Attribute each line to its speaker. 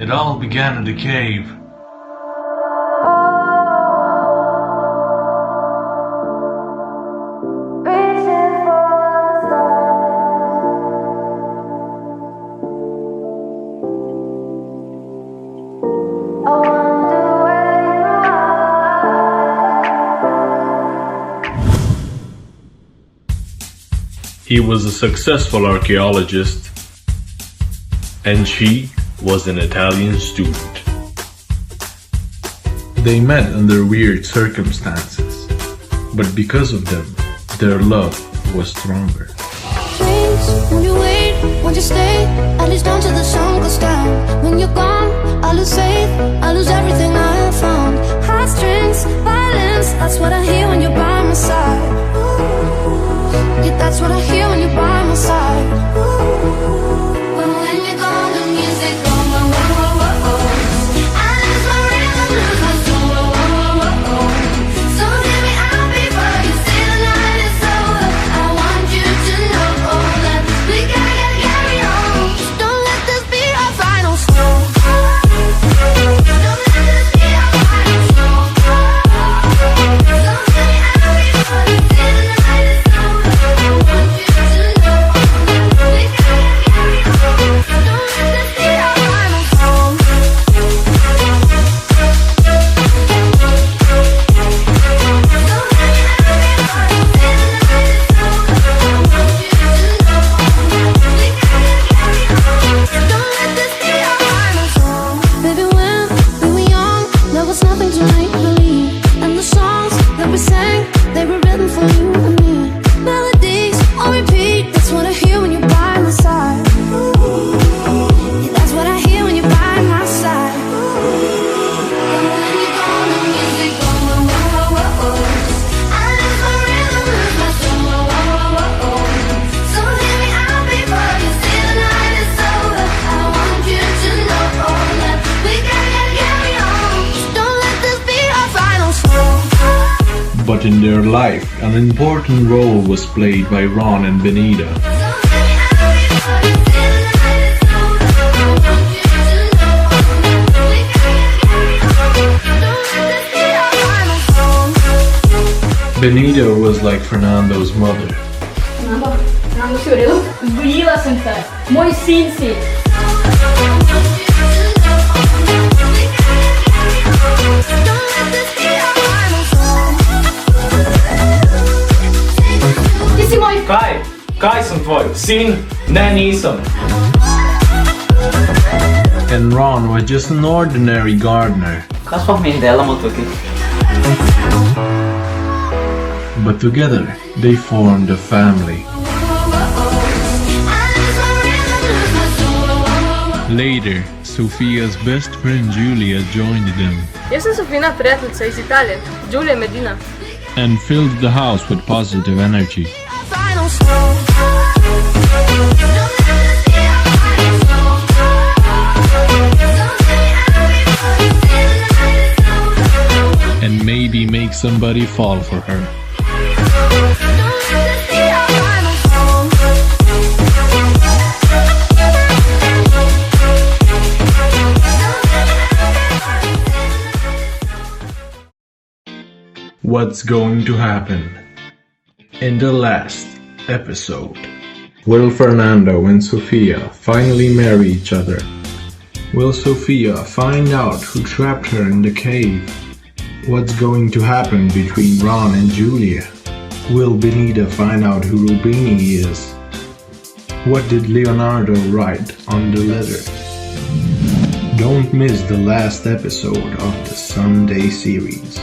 Speaker 1: It all began in the cave. He was a successful archaeologist, and she was an Italian student. They met under weird circumstances, but because of them, their love was stronger.
Speaker 2: Dreams, won't you wait, won't you stay, at least until the sun goes down. When you're gone, I lose faith, I lose everything I have found. Heartstrings, violence, that's what I hear when you're by my side. Yeah, that's what I hear when you're by my side. But when you're gone, the music goes, whoa, whoa, whoa, whoa. I lose my rhythm, lose my soul, whoa, whoa, whoa, whoa. So give me out before you say the night is over. I want you to know that we gotta carry on. Just don't let this be our final song. Don't let this be our final song. So give me out before you say the night is over. I want you to know we gotta carry on. Don't let this be our final song. Baby, when we were young, there was nothing to make believe. And the songs that we sang, they were written for you and me. Melodies on repeat, that's what I hear when you're by my side. Yeah, that's what I hear when you're by my side. And when you're gone, the music goes, whoa, whoa, whoa, whoa. I lose my rhythm, lose my soul, whoa, whoa, whoa, whoa. So hear me out before you say the night is over. I want you to know that we gotta carry on. Just don't let this be our final song.
Speaker 1: But in their life, an important role was played by Ron and Benita.
Speaker 2: So hear me out before you say the night is over. I want you to know that we gotta carry on. Don't let this be our final song.
Speaker 1: Benita was like Fernando's mother.
Speaker 3: Fernando Fiorello sgoila sem te. Moj sin si. Ti si moj...
Speaker 4: Kaj sem tvoj? Sin? Ne, nisem.
Speaker 1: And Ron was just an ordinary gardener.
Speaker 4: Kaj sploh mi delamo tukaj?
Speaker 1: But together, they formed a family. Later, Sofia's best friend Julia joined them
Speaker 3: Jaz sem Sofina prijateljica iz Italije, Giulia Medina.
Speaker 1: and filled the house with positive energy.
Speaker 2: Final song.
Speaker 1: And maybe make somebody fall for her. What's going to happen? In the last episode, will Fernando and Sofia finally marry each other? Will Sofia find out who trapped her in the cave? What's going to happen between Ron and Julia? Will Benita find out who Rubini is? What did Leonardo write on the letter? Don't miss the last episode of the Sunday series.